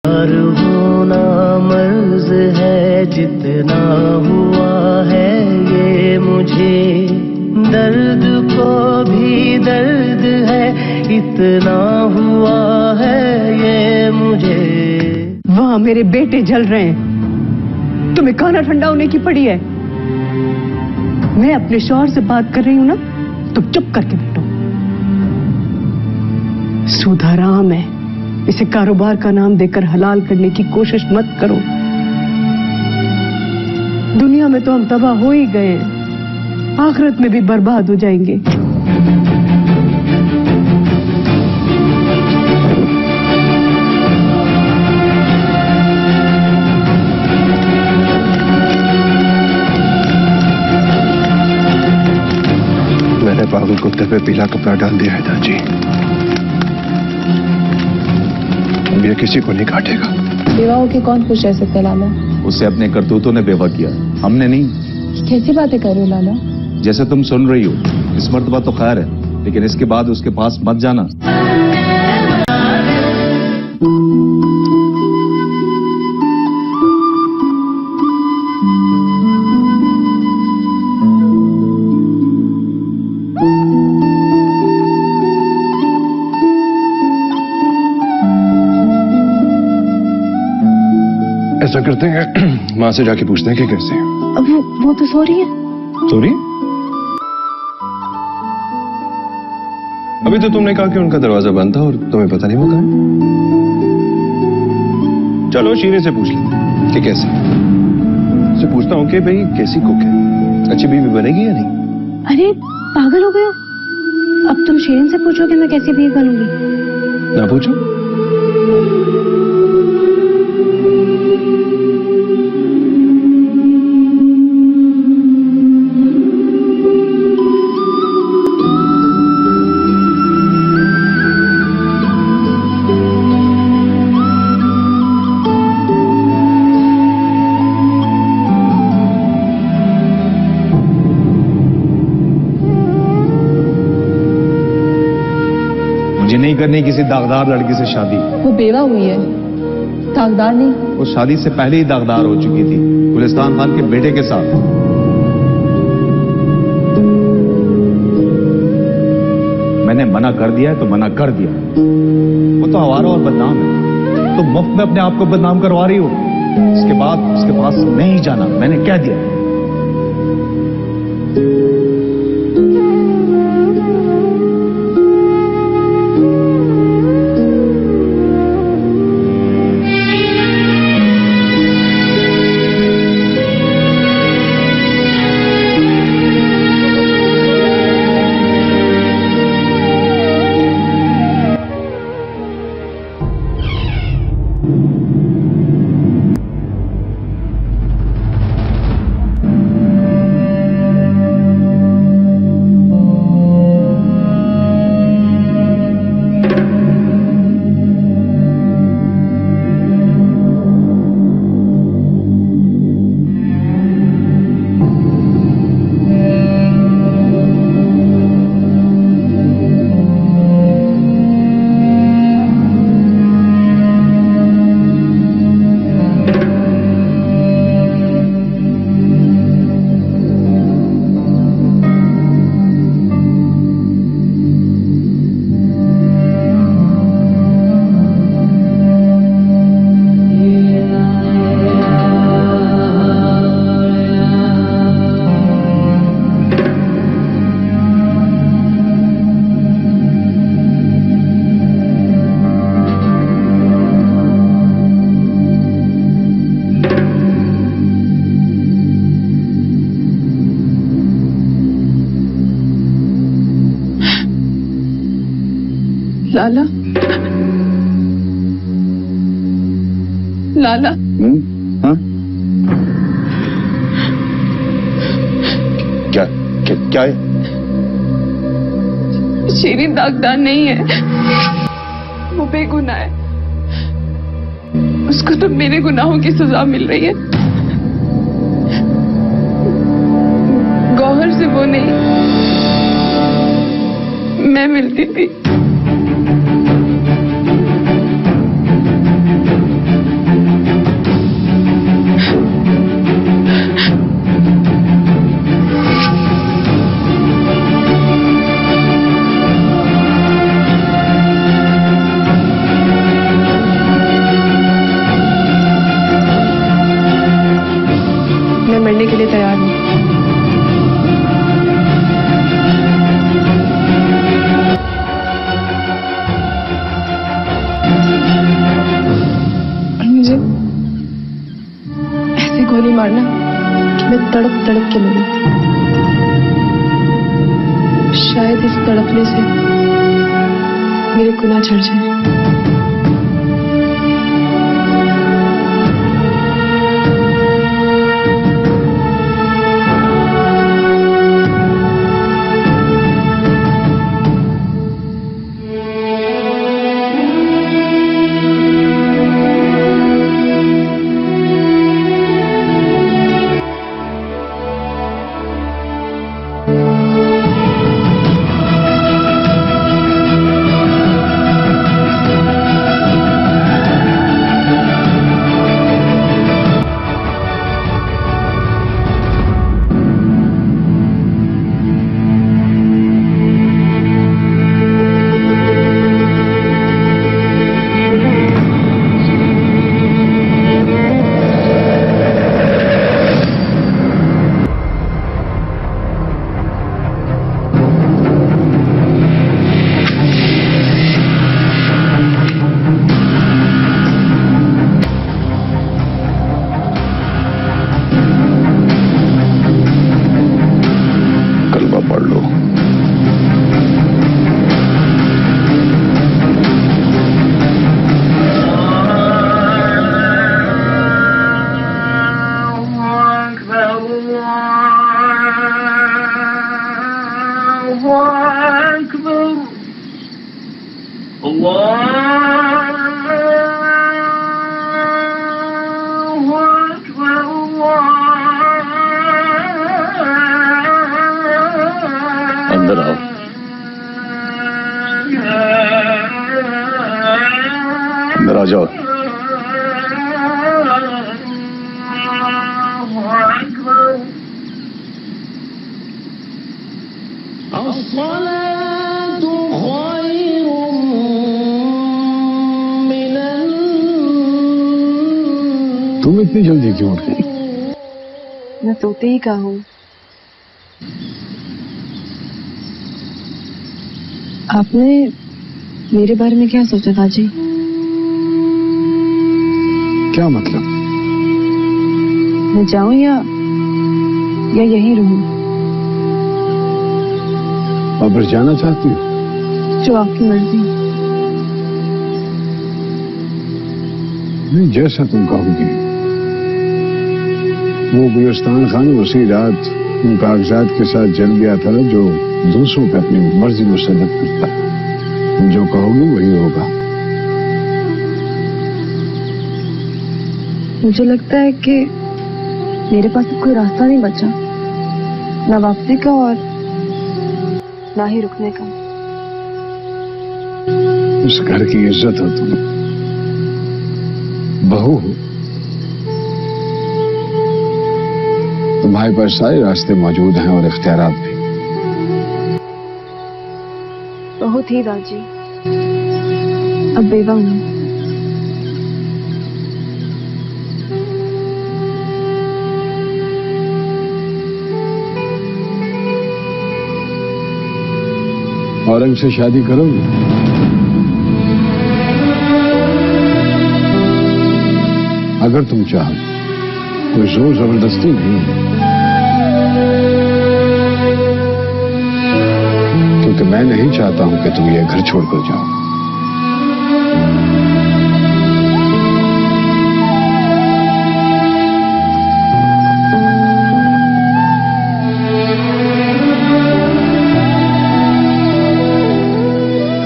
प्यार होना मर्ज है जितना हुआ है ये मुझे, दर्द को भी दर्द है इतना हुआ है ये मुझे। वहाँ मेरे बेटे जल रहे हैं, तुम्हें खाना ठंडा होने की पड़ी है। मैं अपने शौहर से बात कर रही हूँ ना, तुम चुप करके बैठो। सूद हराम है, इसे कारोबार का नाम देकर हलाल करने की कोशिश मत करो। दुनिया में तो हम तबाह हो ही गए हैं, आखिरत में भी बर्बाद हो जाएंगे। मैंने पागल कुत्ते पे पीला कपड़ा डाल दिया है दादी। अब ये किसी को नहीं काटेगा। बेवा होके कौन खुश रह सकता है लाला? उसे अपने करतूतों ने बेवा किया, हमने नहीं। कैसी बातें कर रहे हो लाला? जैसे तुम सुन रही हो, इस मर्तबा तो खैर है, लेकिन इसके बाद उसके पास मत जाना। ऐसा करते हैं, माँ से जाके पूछते हैं कि कैसे। अब वो तो सो रही है। सो रही? अभी तो तुमने कहा कि उनका दरवाजा बंद था और तुम्हें पता नहीं वो कहाँ है। चलो शीरे से पूछ लेते हैं कि कैसे। उससे पूछता हूँ कि भाई कैसी कुक है, अच्छी बीवी बनेगी या नहीं। अरे पागल हो गए हो? अब तुम शीरिन से पूछोगे मैं कैसी बीवी बनूंगी? ना पूछो। मुझे नहीं करनी किसी दागदार लड़की से शादी। वो बेवा हुई है, दागदार नहीं। वो शादी से पहले ही दागदार हो चुकी थी, गुलिस्तान खान के बेटे के साथ। मैंने मना कर दिया तो मना कर दिया। वो तो आवारा और बदनाम है, तो मुफ्त में अपने आप को बदनाम करवा रही हो। इसके बाद उसके पास नहीं जाना, मैंने कह दिया। लाला, लाला। हाँ? क्या क्या क्या है? शीरीन दागदार नहीं है, वो बेगुनाह है। उसको तो मेरे गुनाहों की सजा मिल रही है। गौहर से वो नहीं, मैं मिलती थी। के लिए तैयार हूँ। मुझे ऐसे गोली मारना कि मैं तड़प तड़प के मरूं। शायद इस तड़पने से मेरे गुनाह झड़ जाए। अंदर आओ। अंदर आ जाओ। तुम इतनी जल्दी क्यों उठ गई? मैं सोते ही कहा हूँ। आपने मेरे बारे में क्या सोचा था जी? क्या मतलब? मैं जाऊं या यहीं रहूं? वापस जाना चाहती हो? जो आपकी मर्जी। नहीं, जैसा तुम कहोगी। वो गुलिस्तान खान उसी रात उन कागजात के साथ जल गया था जो दूसरों पे अपनी मर्जी मुसल्लत करता है। तुम जो कहोगी वही होगा। मुझे लगता है कि मेरे पास अब कोई रास्ता नहीं बचा, ना वापसी का और ना ही रुकने का। उस घर की इज्जत हो तुम, बहू हो। तुम्हारे पास सारे रास्ते मौजूद हैं और इख्तियारात भी। बहुत ही राजी। अब बेवा हूं। औरंग से शादी करोगे? अगर तुम चाहो, कोई जोर जबरदस्ती नहीं है, क्योंकि मैं नहीं चाहता हूं कि तुम ये घर छोड़कर जाओ।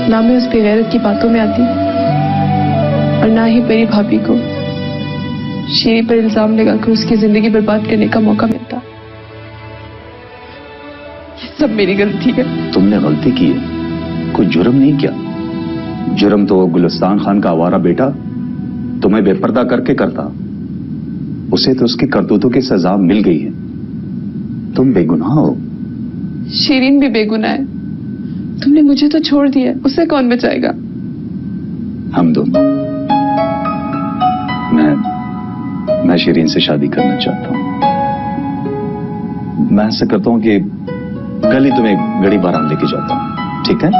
ना मैं उस बेगैरत की बातों में आती और ना ही मेरी भाभी को शीरी पर इल्जाम लगाकर उसकी जिंदगी बर्बाद करने का मौका मिलता। ये सब मेरी गलती है। तुमने गलती की है, कोई जुर्म नहीं किया। जुर्म तो गुलिस्तान खान का आवारा बेटा तुम्हें बेपर्दा करके करता। उसे तो उसकी करतूतों की सजा मिल गई है। तुम बेगुनाह हो। शीरीन भी बेगुनाह है। तुमने मुझे तो छोड़ दिया, उसे कौन बचाएगा? हम दोनों। मैं शीरीन से शादी करना चाहता हूं। मैं ऐसा करता हूं कि कल ही तुम्हें गड़ी बाराम लेके जाता हूं, ठीक है?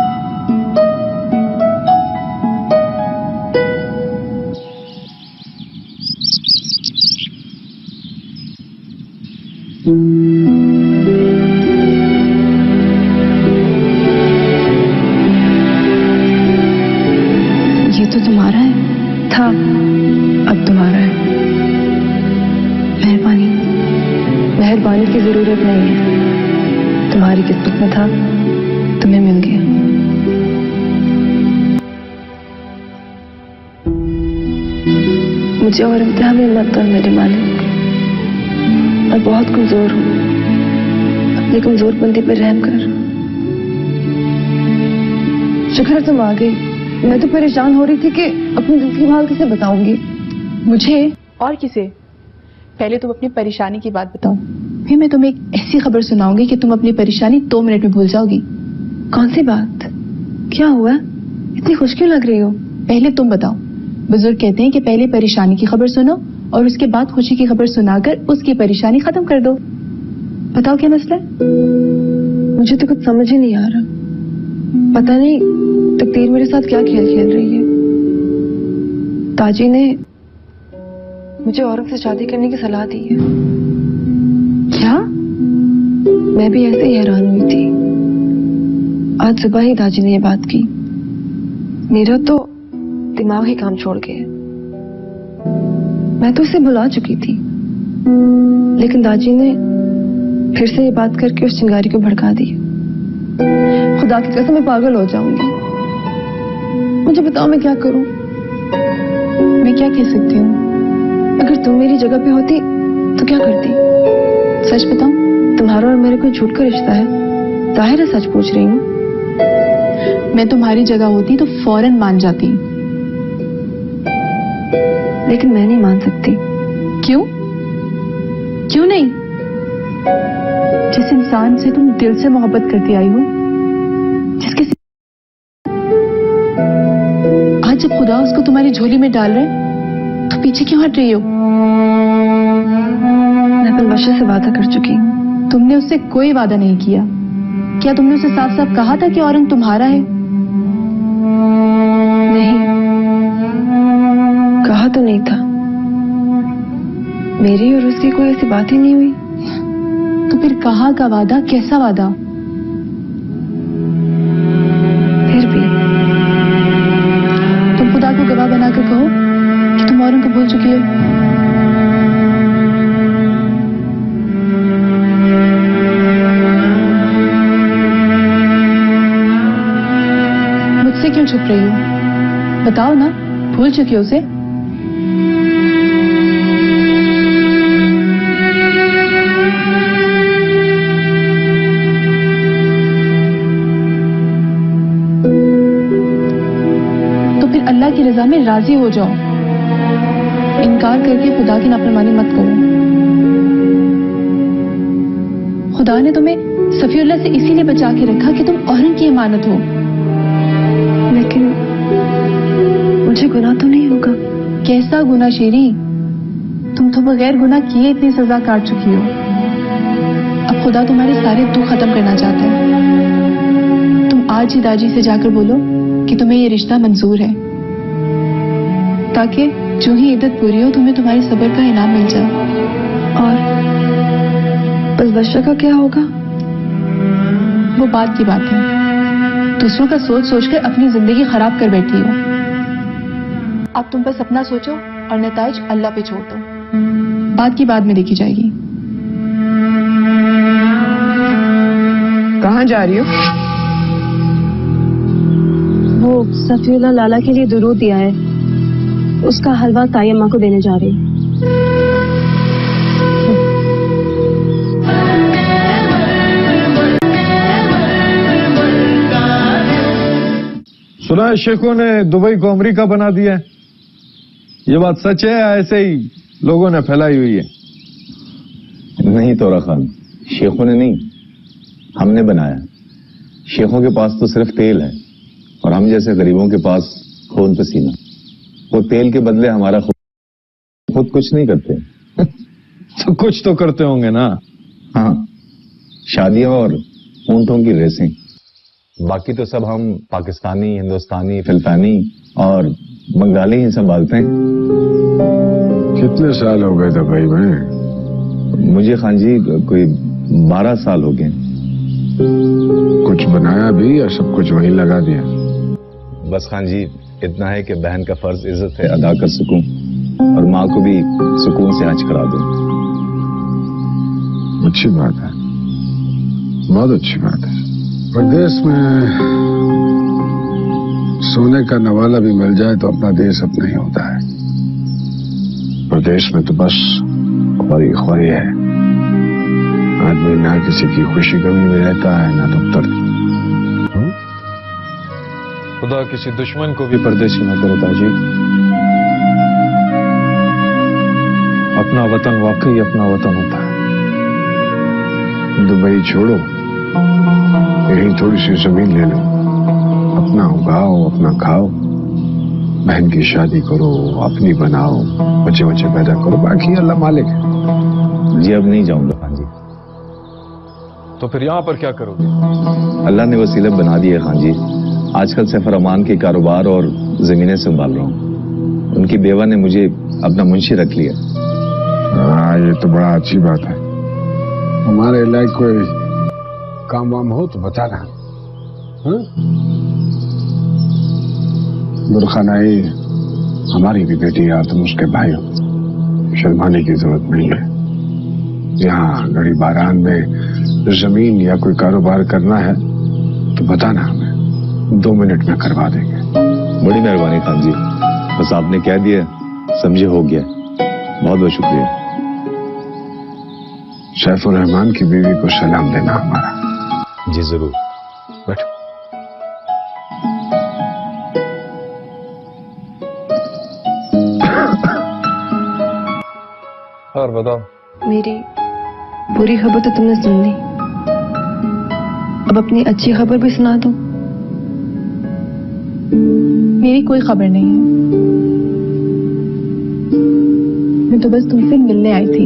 ये तो तुम्हारा है, था, अब तुम्हारा है। मेहरबानी की जरूरत नहीं है, तुम्हारी किस्मत में था, तुम्हें मिल गया। मुझे और इम्तिहान में मत कर मेरे मालिक, मैं बहुत कमजोर हूँ, अपनी कमजोर बंदी पर रहम कर। शुक्र है तुम आ गई, मैं तो परेशान हो रही थी कि अपनी दिल की हाल किसे बताऊंगी। मुझे और किसे? पहले तुम अपनी परेशानी की बात बताओ, फिर मैं तुम्हें एक ऐसी खबर सुनाऊंगी कि तुम अपनी परेशानी 2 मिनट में भूल जाओगी। कौन सी बात? क्या हुआ? इतनी खुश क्यों लग रही हो? पहले तुम बताओ। बुजुर्ग कहते हैं कि पहले परेशानी की खबर सुनो और उसके बाद खुशी की खबर सुनाकर उसकी परेशानी खत्म कर दो। बताओ क्या मसला है? मुझे तो कुछ समझ ही नहीं आ रहा, पता नहीं तकदीर मेरे साथ क्या खेल खेल रही है। ताजी ने मुझे औरत से शादी करने की सलाह दी है। क्या? मैं भी ऐसे ही हैरान हुई थी। आज सुबह ही दाजी ने ये बात की। मेरा तो दिमाग ही काम छोड़ गया। मैं तो इसे बुला चुकी थी, लेकिन दाजी ने फिर से ये बात करके उस चिंगारी को भड़का दी। खुदा की कसम मैं पागल हो जाऊंगी। मुझे बताओ मैं क्या करूं? मैं क्या कह सकती हूँ? अगर तुम मेरी जगह पे होती तो क्या करती? सच बताऊं? तुम्हारा और मेरा कोई झूठ का रिश्ता है, जाहिर है सच पूछ रही हूँ। मैं तुम्हारी जगह होती तो फौरन मान जाती, लेकिन मैं नहीं मान सकती। क्यों? क्यों नहीं? जिस इंसान से तुम दिल से मोहब्बत करती आई हो, जिसके आज जब खुदा उसको तुम्हारी झोली में डाल रहे तो पीछे क्यों हट रही हो? मैं अपन बशर से वादा कर चुकी हूँ। तुमने उससे कोई वादा नहीं किया। क्या तुमने उसे साफ साफ कहा था कि औरंग तुम्हारा है? नहीं, कहा तो नहीं था। मेरी और उसकी कोई ऐसी बात ही नहीं हुई। तो फिर कहा का वादा कैसा वादा? फिर भी तुम खुदा को गवाह बनाकर कहो कि तुम औरंग को भूल चुकी हो। मुझसे क्यों छुप रही हो? बताओ ना, भूल चुकी हो उसे? अल्लाह की रजा में राजी हो जाओ। इनकार करके खुदा की नाफरमानी मत करो। खुदा ने तुम्हें सफीउल्लाह से इसीलिए बचा के रखा कि तुम औरंग की इमानत हो। लेकिन मुझे गुनाह तो नहीं होगा। कैसा गुनाह शेरी? तुम तो बगैर गुनाह किए इतनी सजा काट चुकी हो। अब खुदा तुम्हारे सारे दुख खत्म करना चाहता है। तुम आज ही दाजी से जाकर बोलो कि तुम्हें ये रिश्ता मंजूर है, ताकि जो ही इद्दत पूरी हो तुम्हें तुम्हारे सब्र का इनाम मिल जाए। और बस बच्चा का क्या होगा? वो बात की बात है। दूसरों का सोच सोचकर अपनी जिंदगी खराब कर बैठी हो। अब तुम बस अपना सोचो और नताइज अल्लाह पे छोड़ दो। बात की बाद में देखी जाएगी। कहाँ जा रही हो? वो सफीउल्लाह लाला के लिए दुरूद दिया है, उसका हलवा ताई अम्मा को देने जा रही। सुना है शेखों ने दुबई को अमेरिका बना दिया है। ये बात सच है या ऐसे ही लोगों ने फैलाई हुई है? नहीं तोरा खान, शेखों ने नहीं, हमने बनाया। शेखों के पास तो सिर्फ तेल है और हम जैसे गरीबों के पास खून पसीना। वो तेल के बदले हमारा खुद कुछ नहीं करते। तो कुछ तो करते होंगे ना? हाँ, शादियां और ऊंटों की रेसिंग, बाकी तो सब हम पाकिस्तानी, हिंदुस्तानी, फिलिपानी और बंगाली ही संभालते हैं। कितने साल हो गए दुबई में? मुझे खान जी कोई 12 साल हो गए। कुछ बनाया भी या सब कुछ वहीं लगा दिया? बस खान जी इतना है कि बहन का फर्ज इज्जत है अदा कर सकूं और माँ को भी सुकून से हज करा दूं। अच्छी बात है, बहुत अच्छी बात है। प्रदेश में सोने का नवाला भी मिल जाए तो अपना देश अपना ही होता है। प्रदेश में तो बस ख्वारी ख्वारी है। आदमी ना किसी की खुशी गमी में रहता है ना दुख दर्द। खुदा किसी दुश्मन को भी परदेशी न करे ताजी। अपना वतन वाकई अपना वतन होता है। दुबई छोड़ो, यही थोड़ी सी जमीन ले लो, अपना उगाओ, अपना खाओ, बहन की शादी करो, अपनी बनाओ, बच्चे बच्चे पैदा करो, बाकी अल्लाह मालिक है। जी अब नहीं जाऊंगा खान जी। तो फिर यहां पर क्या करोगे? अल्लाह ने वसीले बना दिए खान जी। आजकल सफर अमान के कारोबार और जमीनें संभाल रहा हूँ। उनकी बेवा ने मुझे अपना मुंशी रख लिया। हाँ, ये तो बड़ा अच्छी बात है। हमारे इलाके कोई काम वाम हो तो बताना। बुरखानाई हमारी भी बेटी है, तुम उसके भाई हो, शर्माने की जरूरत नहीं है। यहाँ गड़ी बारान में जमीन या कोई कारोबार करना है तो बताना, हमें 2 मिनट में करवा देंगे। बड़ी मेहरबानी खान जी, बस आपने कह दिया समझे हो गया। बहुत बहुत शुक्रिया। सैफुर रहमान की बीवी को सलाम देना हमारा। जी जरूर। बैठो। और बताओ। मेरी बुरी खबर तो तुमने सुन ली, अब अपनी अच्छी खबर भी सुना दो। मेरी कोई खबर नहीं है। मैं तो बस तुमसे मिलने आई थी।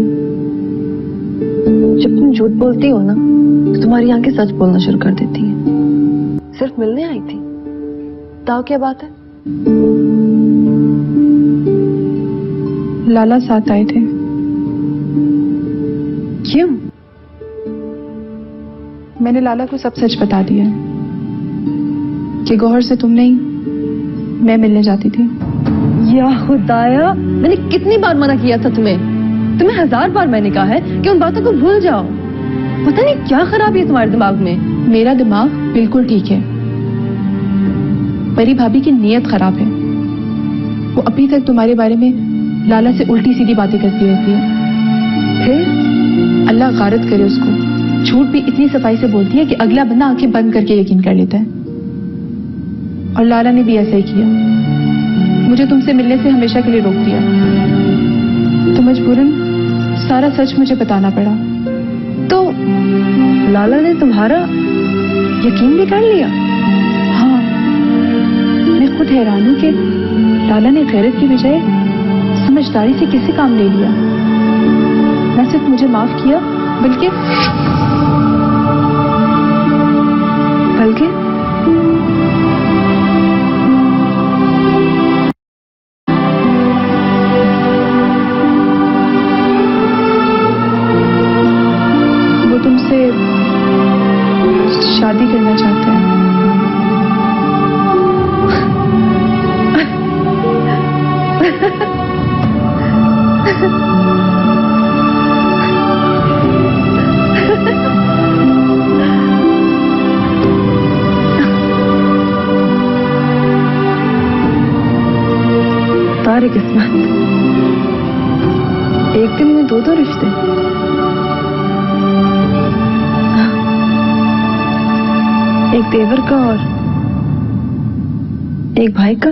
जब तुम झूठ बोलती हो ना तो तुम्हारी आंखें सच बोलना शुरू कर देती हैं। सिर्फ मिलने आई थी, बताओ क्या बात है? लाला साथ आए थे। क्यों? मैंने लाला को सब सच बता दिया कि गौहर से तुम नहीं, मैं मिलने जाती थी। या खुदाया, मैंने कितनी बार मना किया था तुम्हें 1000 बार मैंने कहा है कि उन बातों को भूल जाओ। पता नहीं क्या खराबी है तुम्हारे दिमाग में। मेरा दिमाग बिल्कुल ठीक है, परी भाभी की नीयत खराब है। वो अभी तक तुम्हारे बारे में लाला से उल्टी सीधी बातें करती रहती है। फिर अल्लाह गारत करे उसको, झूठ भी इतनी सफाई से बोलती है कि अगला बंदा आंखें बंद करके यकीन कर लेता है। और लाला ने भी ऐसा ही किया, मुझे तुमसे मिलने से हमेशा के लिए रोक दिया। तो मजबूरन सारा सच मुझे बताना पड़ा। तो लाला ने तुम्हारा यकीन भी कर लिया? हाँ, मैं खुद हैरान हूं कि लाला ने गैरत की बजाय समझदारी से किसी काम ले लिया। न सिर्फ मुझे माफ किया बल्कि वो तुमसे शादी करना चाहता है। तारे किस्मत, एक दिन में 2 रिश्ते। एक देवर का और एक भाई का।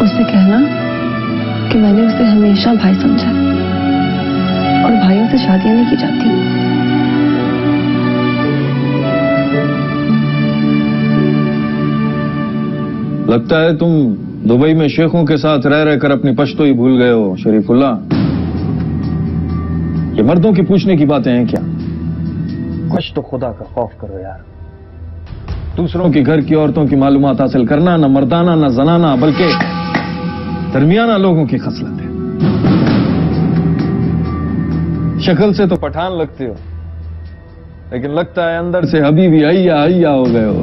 उससे कहना कि मैंने उसे हमेशा भाई समझा। भाइयों से शादियां नहीं की जाती। लगता है तुम दुबई में शेखों के साथ रह रहकर अपनी पश्तो ही भूल गए हो शरीफुल्ला। ये मर्दों की पूछने की बातें हैं क्या? कुछ तो खुदा का खौफ करो यार। दूसरों के घर की औरतों की मालूमात हासिल करना न मर्दाना न जनाना बल्कि दरमियाना लोगों की खसलत है। शक्ल से तो पठान लगते हो, लेकिन लगता है अंदर से हबीबी अय्या अय्या हो गए हो।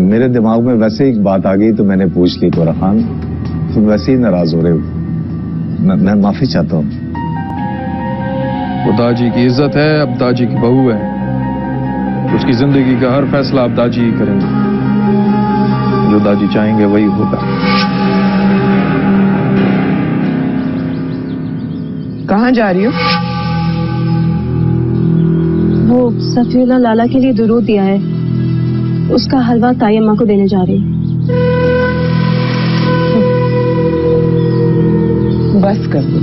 मेरे दिमाग में वैसे एक बात आ गई तो मैंने पूछ ली। तोरा खान, तुम वैसे ही नाराज हो रहे हो। मैं माफी चाहता हूं। वो दाजी की इज्जत है, अब दाजी की बहू है। उसकी जिंदगी का हर फैसला अब दाजी ही करेंगे। जो दाजी चाहेंगे वही होगा। कहाँ जा रही हो? वो सफीउल्लाह लाला के लिए दुरूद दिया है, उसका हलवा ताई अम्मा को देने जा रही। बस कर दो।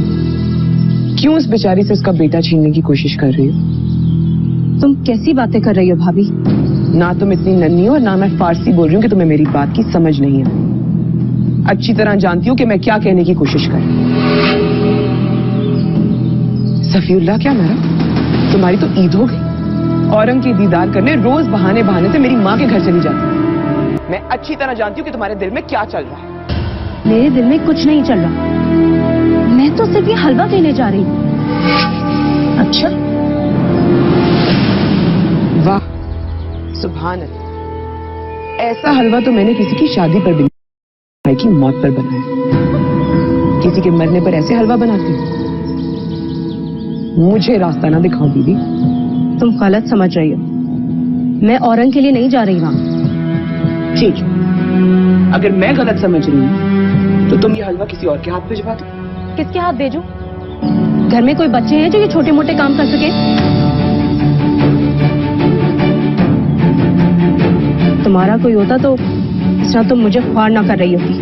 क्यों उस बेचारी से उसका बेटा छीनने की कोशिश कर रही हो? तुम कैसी बातें कर रही हो भाभी? ना तुम इतनी नन्ही हो और ना मैं फारसी बोल रही हूँ कि तुम्हें मेरी बात की समझ नहीं है। अच्छी तरह जानती हूँ कि मैं क्या कहने की कोशिश कर रही हूँ। सफीउल्लाह क्या मरा? तुम्हारी तो ईद हो गई। औरंग की दीदार करने रोज बहाने बहाने से मेरी माँ के घर चली जाती। मैं अच्छी तरह जानती हूँ कि तुम्हारे दिल में क्या चल रहा है। मेरे दिल में कुछ नहीं चल रहा, मैं तो सिर्फ ये हलवा देने जा रही हूँ। अच्छा, वाह सुभान अल्लाह। ऐसा हलवा तो मैंने किसी की शादी पर भी, भाई की मौत पर बनाया। किसी के मरने पर ऐसे हलवा बनाती हूँ? मुझे रास्ता ना दिखाओ दीदी। तुम गलत समझ रही हो, मैं औरंग के लिए नहीं जा रही वहां। ठीक है, अगर मैं गलत समझ रही हूँ तो तुम ये हलवा किसी और के हाथ भिजवा दो। किसके हाथ भेजूं? घर में कोई बच्चे हैं जो ये छोटे मोटे काम कर सके? तुम्हारा कोई होता तो इस तरह तुम मुझे ख्वार ना कर रही होती।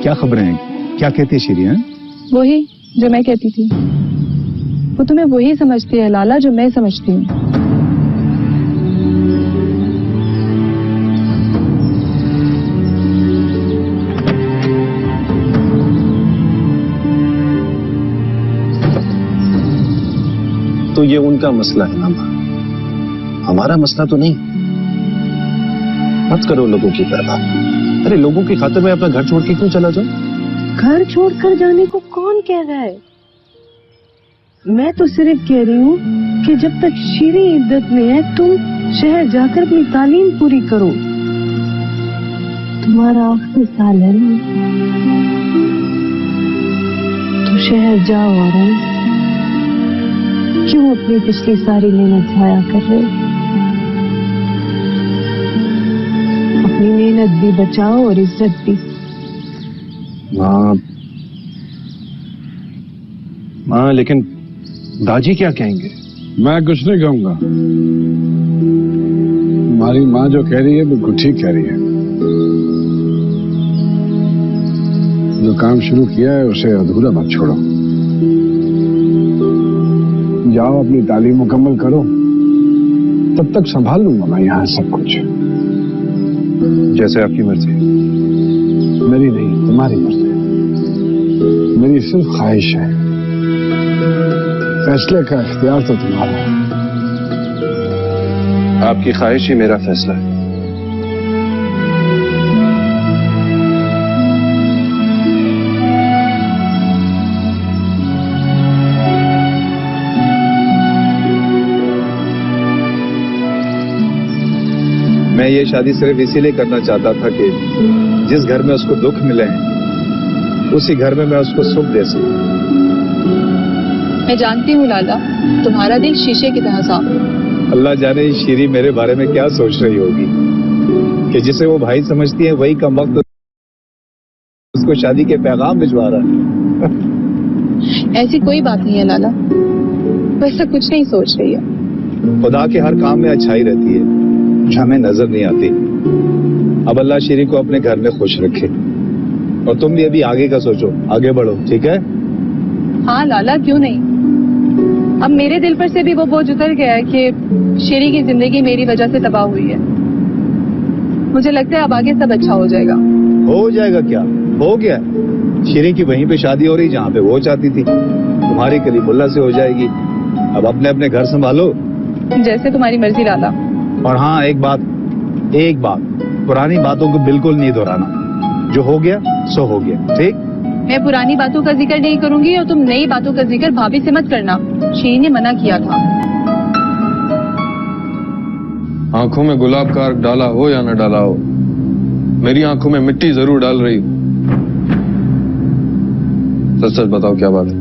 क्या खबरें हैं? क्या कहती है शीरी? हैं वही जो मैं कहती थी। वो तुम्हें वही समझती है लाला जो मैं समझती हूँ। तो ये उनका मसला है ना माँ, हमारा मसला तो नहीं। मत करो लोगों की परवाह। अरे लोगों की खातिर मैं अपना घर छोड़ के क्यों चला जाऊं? घर छोड़कर जाने को कौन कह रहा है? मैं तो सिर्फ कह रही हूँ कि जब तक शीरी इद्दत में है तुम शहर जाकर अपनी तालीम पूरी करो। तुम्हारा आखिरी साल है ना, तो शहर जाओ। और क्यों अपनी पिछली सारी मेहनत जाया कर रहे? अपनी मेहनत भी बचाओ और इज्जत भी। माँ लेकिन दाजी क्या कहेंगे? मैं कुछ नहीं कहूंगा। हमारी माँ जो कह रही है बिल्कुल ठीक कह रही है। जो काम शुरू किया है उसे अधूरा मत छोड़ो। जाओ अपनी तालीम मुकम्मल करो, तब तक संभाल लूंगा मैं यहाँ सब कुछ। जैसे आपकी मर्जी। मेरी नहीं, तुम्हारी मर्जी। मेरी सिर्फ ख्वाहिश है, फैसले का इख्तियार तो तुम्हारा है। आपकी ख्वाहिश ही मेरा फैसला है। मैं ये शादी सिर्फ इसीलिए करना चाहता था कि जिस घर में उसको दुख मिले उसी घर में मैं उसको सुख दे सकूं। मैं जानती हूँ लाला, तुम्हारा दिल शीशे की तरह साफ है। अल्लाह जाने शीरी मेरे बारे में क्या सोच रही होगी कि जिसे वो भाई समझती है वही कम वक्त उसको शादी के पैगाम भिजवा रहा है। ऐसी कोई बात नहीं है लाला, वैसा कुछ नहीं सोच रही है। खुदा के हर काम में अच्छाई रहती है जो हमें नजर नहीं आती। अब अल्लाह शीरी को अपने घर में खुश रखे और तुम भी अभी आगे का सोचो, आगे बढ़ो, ठीक है? हाँ लाला, क्यों नहीं। अब मेरे दिल पर से भी वो बोझ उतर गया है कि शीरी की जिंदगी मेरी वजह से तबाह हुई है। मुझे लगता है अब आगे सब अच्छा हो जाएगा। हो जाएगा क्या, हो गया। शीरी की वहीं पे शादी हो रही जहाँ पे वो चाहती थी। तुम्हारी कलीमुल्लाह से हो जाएगी। अब अपने अपने घर संभालो। जैसे तुम्हारी मर्जी लाला। और हाँ, एक बात, पुरानी बातों को बिल्कुल नहीं दोहराना। जो हो गया सो हो गया, ठीक? मैं पुरानी बातों का जिक्र नहीं करूंगी और तुम नई बातों का जिक्र भाभी से मत करना। शीरी ने मना किया था। आंखों में गुलाब का अर्क डाला हो या न डाला हो, मेरी आंखों में मिट्टी जरूर डाल रही हो। सच सच बताओ, क्या बात है?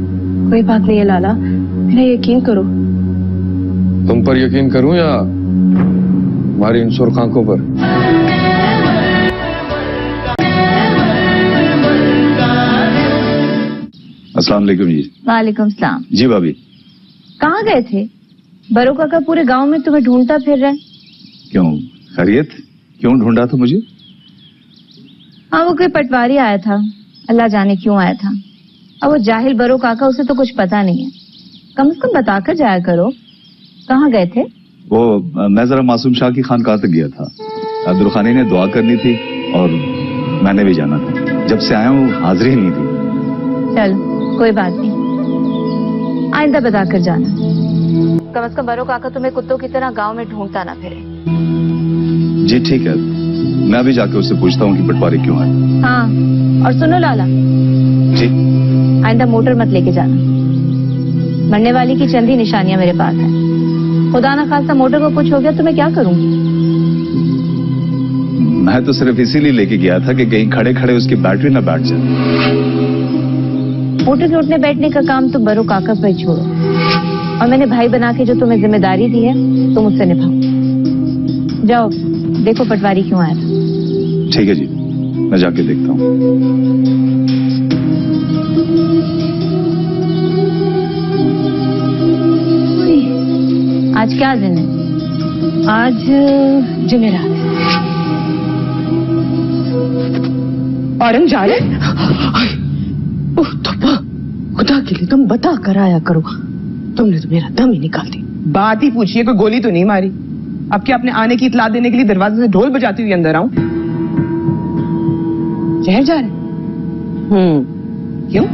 कोई बात नहीं है लाला, मेरा यकीन करो। तुम पर यकीन करूं या हमारी इन सुर्ख आंखों पर? अस्सलाम वालेकुम जी। वालेकुम सलाम। जी भाभी। कहाँ गए थे? बरो काका पूरे गांव में तुम्हें ढूंढता फिर रहा है। क्यों, खैरियत? क्यों ढूंढा था मुझे? हाँ, वो कोई पटवारी आया था, अल्लाह जाने क्यों आया था। अब वो जाहिल बरो काका, उसे तो कुछ पता नहीं है। कम से कम बताकर जाया करो। कहाँ गए थे? वो मैं जरा मासूम शाह की खानकाह तक गया था। दुरखानी ने दुआ करनी थी और मैंने भी जाना था। जब से आया हूँ हाजिर ही नहीं थी। चल कोई बात नहीं, आइंदा बताकर जाना। कम से कम बरो काका तुम्हें कुत्तों की तरह गांव में ढूंढता ना फिरे। जी ठीक है, मैं अभी जाके उससे पूछता हूँ कि पटवारी क्यों आए। हाँ, और सुनो लाला जी, आइंदा मोटर मत लेके जाना। मरने वाली की चंद ही निशानियां मेरे पास है। खुदा ना खास्ता मोटर को कुछ हो गया तो मैं क्या करूंगी? मैं तो सिर्फ इसीलिए लेके गया था कि कहीं खड़े खड़े उसकी बैटरी ना बैठ जाए। मोटर के उठने बैठने का काम तो बरो काका पर छोड़ो, और मैंने भाई बना के जो तुम्हें जिम्मेदारी दी है तुम उससे निभाओ। जाओ देखो पटवारी क्यों आया था। ठीक है जी, मैं जाके देखता हूँ। आज क्या दिन है? आज जुमेरात। औरंग जा रहे? खुदा के लिए तुम बता कर आया करो, तुमने तो मेरा दम ही निकाल दी। बात ही पूछिए, कोई गोली तो नहीं मारी? अब क्या अपने आने की इतला देने के लिए दरवाजे से ढोल बजाती हुई अंदर आऊं? शहर जा रहे? क्यों?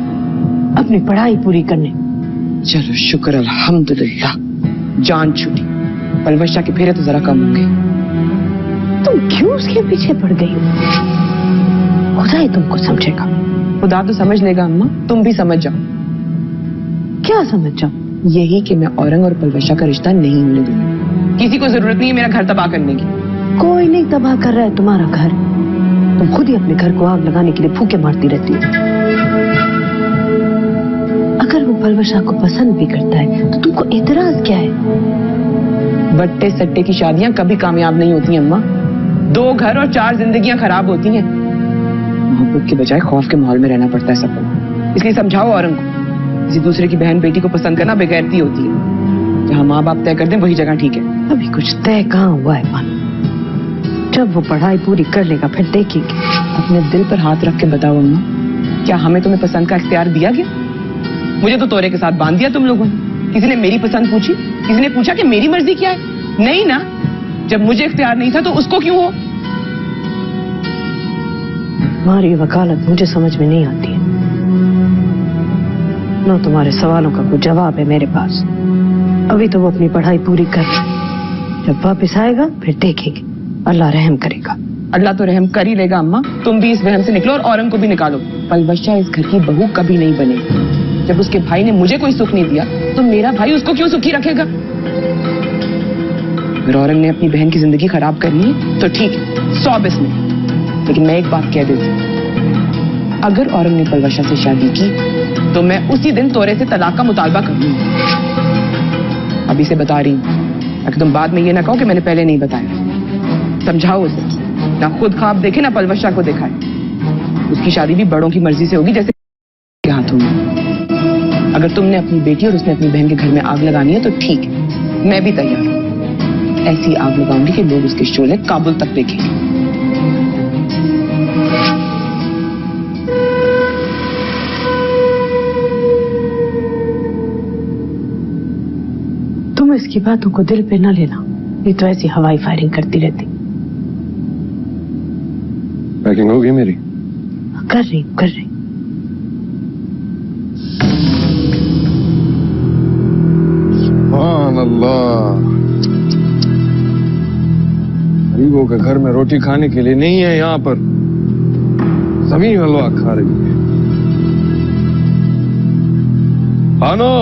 अपनी पढ़ाई पूरी करने। चलो शुक्र अल्हम्दुलिल्लाह, जान छूटी। पलवशा के फेरे तो जरा कम हो गए। तुम क्यों उसके पीछे पड़ गई? खुदा ही तुमको समझेगा। खुदा तो समझ लेगा अम्मा, तुम भी समझ जाओ। क्या समझ जाओ? यही कि मैं औरंग और पलवशा का रिश्ता नहीं होने दूंगी। किसी को जरूरत नहीं है मेरा घर तबाह करने की। कोई नहीं तबाह कर रहा है तुम्हारा घर, तुम खुद ही अपने घर को आग लगाने के लिए फूंके मारती रहती हो। अगर वो पलवशा को पसंद भी करता है तो तुमको एतराज क्या है? बट्टे सट्टे की शादियां कभी कामयाब नहीं होती अम्मा। 2 घर और 4 जिंदगियां खराब होती हैं। मोहब्बत के बजाय खौफ के माहौल में रहना पड़ता है सबको। इसलिए समझाओ औरंग को, किसी दूसरे की बहन बेटी को पसंद करना बेगैरती होती है। जहाँ माँ बाप तय कर दें वही जगह ठीक है। अभी कुछ तय कहाँ हुआ है मन? जब वो पढ़ाई पूरी कर लेगा फिर देखेंगे। अपने दिल पर हाथ रख के बताओ अम्मा, क्या हमें तुम्हें पसंद का इख्तियार दिया गया? मुझे तो तोरे के साथ बांध दिया तुम लोगों ने। किसी ने मेरी पसंद पूछी? किसी ने पूछा कि मेरी मर्जी क्या है? नहीं ना। जब मुझे इख्तियार नहीं था तो उसको क्यों हो? तुम्हारी वकालत मुझे समझ में नहीं आती है। ना तुम्हारे सवालों का कोई जवाब है मेरे पास। अभी तो वो अपनी पढ़ाई पूरी कर रहा है, जब वापस आएगा फिर देखेंगे, अल्लाह रहम करेगा। अल्लाह तो रहम कर ही लेगा अम्मा। तुम भी इस वहम से निकलो और औरंग को भी निकालो। पलवशा इस घर की बहू कभी नहीं बनेगी। जब उसके भाई ने मुझे कोई सुख नहीं दिया तो मेरा भाई उसको क्यों सुखी रखेगा? अगर औरंग ने अपनी बहन की जिंदगी खराब करनी है तो ठीक है, 100 बिस में। लेकिन मैं एक बात कह देती हूं, अगर औरंग ने पलवशा से शादी की तो मैं उसी दिन तोरे से तलाक का मुतालबा करूंगी। अभी से बता रही हूं, ताकि तुम बाद में ये ना कहो कि मैंने पहले नहीं बताया। समझाओ उसे, ना खुद ख्वाब देखे ना पलवशा को दिखाए। उसकी शादी भी बड़ों की मर्जी से होगी, जैसे के हाथों में। अगर तुमने अपनी बेटी और उसने अपनी बहन के घर में आग लगानी है तो ठीक है, मैं भी तैयार हूं। ऐसी आग लगाऊंगी कि लोग उसके शोले काबुल तक देखेंगे। तुम इसकी बातों को दिल पे न लेना, ये तो ऐसी हवाई फायरिंग करती रहती। पैकिंग होगी मेरी? कर रही कर रही। सुभान अल्लाह, गरीबों के घर में रोटी खाने के लिए नहीं है, यहाँ पर जमीन हलवा खा रही है। आनो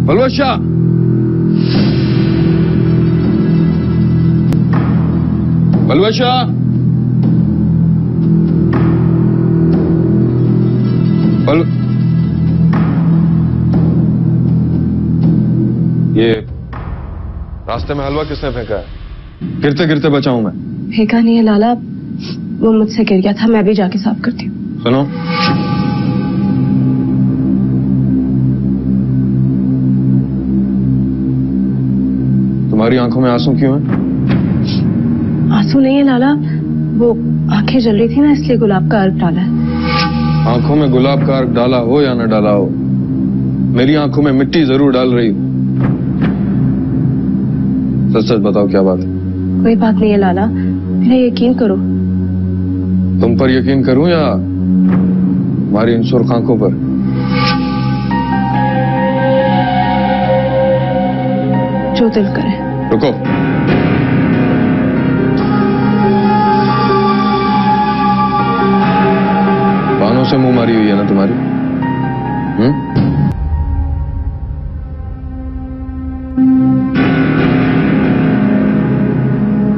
पलवशा, पलवशा, ये रास्ते में हलवा किसने फेंका है? गिरते गिरते बचाऊं मैं? फेंका नहीं है लाला, वो मुझसे गिर गया था, मैं भी जाके साफ करती हूँ। सुनो, तुम्हारी आंखों में आंसू क्यों है? आंसू नहीं है लाला, वो आंखें जल रही थी ना, इसलिए गुलाब का अर्क डाला है। आंखों में गुलाब का अर्क डाला हो या न डाला हो, मेरी आंखों में मिट्टी जरूर डाल रही हो। सच सच बताओ, क्या बात है? कोई बात नहीं है लाला, मेरा यकीन करो। तुम पर यकीन करूं या हमारी इन सुर्ख आंखों पर? जो दिल करे। रुको, बानों से मुंह मारी हुई है ना तुम्हारी?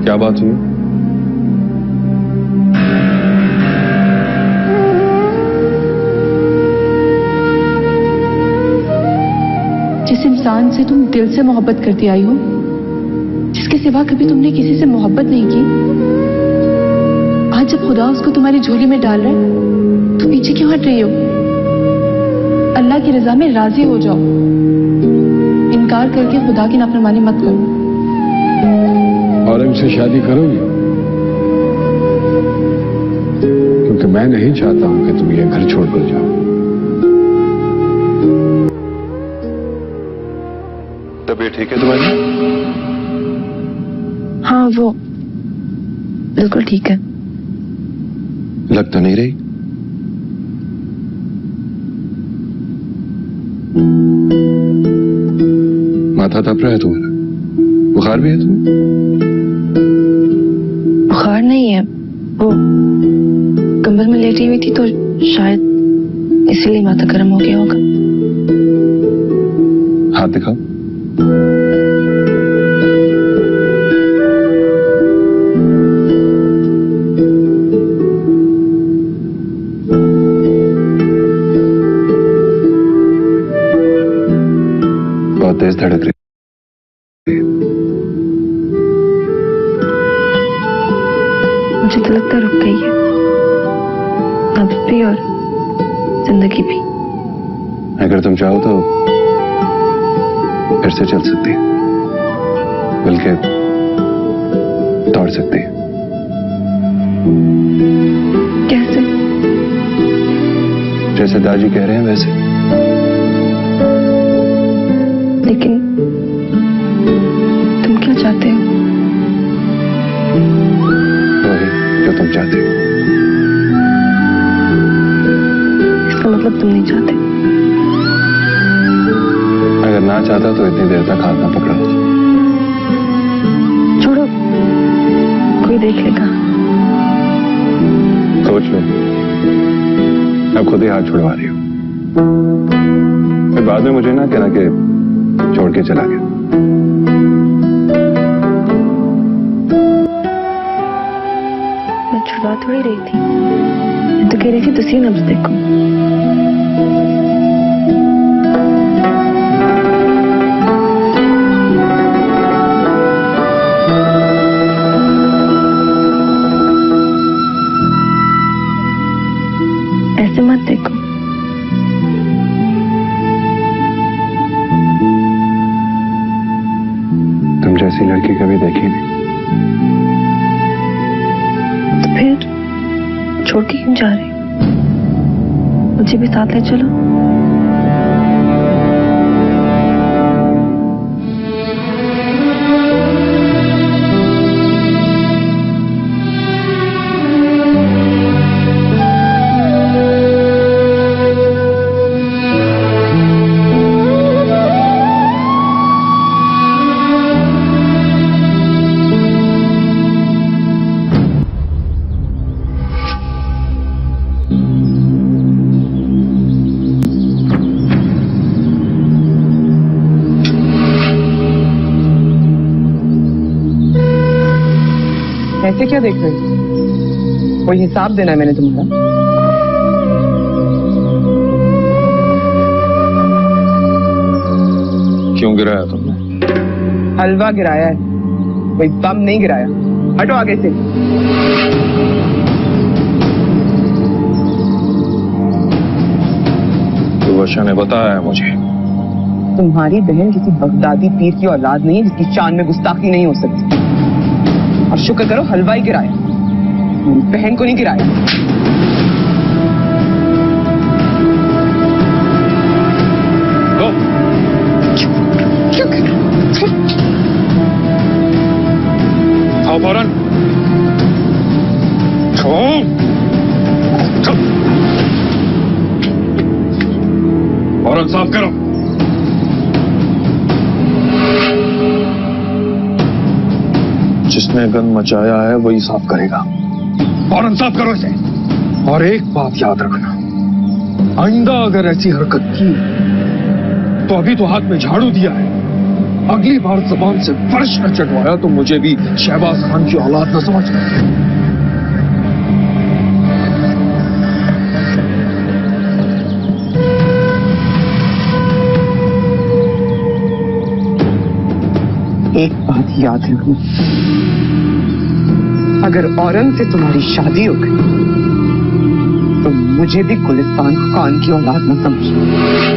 क्या बात हुई? जिस इंसान से तुम दिल से मोहब्बत करती आई हो, जिसके सिवा कभी तुमने किसी से मोहब्बत नहीं की, आज जब खुदा उसको तुम्हारी झोली में डाल रहा है तो पीछे क्यों हट रही हो? अल्लाह की रजा में राजी हो जाओ। इनकार करके खुदा की नाफरमानी मत करो। औरंग से शादी करोगी? क्योंकि मैं नहीं चाहता हूं कि तुम ये घर छोड़कर जाओ। तबीयत ठीक है तुम्हारी? हाँ, वो बिल्कुल ठीक है। लग तो नहीं रही। माथा तप रहा है तुम्हारा? बुखार भी है तुम्हें? बुखार नहीं है, वो कंबल में लेटी हुई थी तो शायद इसीलिए माथा गर्म हो गया होगा। हाथ दिखाओ। बहुत तेज धड़क रही। मुझे तो लगता रुक गई है, अब भी और जिंदगी भी। अगर तुम चाहो तो फिर से चल सकती है, बल्कि दौड़ सकती है। कैसे? जैसे दादी कह रहे हैं वैसे। लेकिन तुम क्या चाहते हो? वही जो तुम चाहते हो। इसका मतलब तुम नहीं चाहते? अगर ना चाहता तो इतनी देर तक हाथ ना पकड़ा होता। छोड़ो, कोई देख लेगा। सोच लो, मैं खुद ही हाथ छुड़वा रही हूँ। फिर बाद में मुझे ना कहना कि छोड़ के चला गया। ही रही थी। मैं तो कह रही थी दूसरी नब्ज देखो। ऐसे मत देखो। तुम जैसी लड़की कभी देखी नहीं। तो फिर छोड़ के क्यों जा रही? मुझे भी साथ ले चलो। ऐसे क्या देख रहे हो? कोई हिसाब देना है मैंने तुम्हारा? क्यों गिराया तुमने? हलवा गिराया है, कोई बम नहीं गिराया। हटो आगे से। वर्षा ने बताया है मुझे। तुम्हारी बहन किसी बगदादी पीर की औलाद नहीं है जिसकी शान में गुस्ताखी नहीं हो सकती। और शुक्र करो हलवा ही गिराया, मेरी बहन को नहीं गिराया। आओ फौरन। फौरन साफ करो। जिसने गंद मचाया है वही साफ करेगा। फौरन साफ करो इसे। और एक बात याद रखना, आइंदा अगर ऐसी हरकत की तो अभी तो हाथ में झाड़ू दिया है, अगली बार जबान से फर्श न चढ़वाया तो मुझे भी शहबाज खान की औलाद न समझना। एक बात याद रखना, अगर औरंग से तुम्हारी शादी हो गई तो मुझे भी गुलिस्तान खान की औलाद न समझ।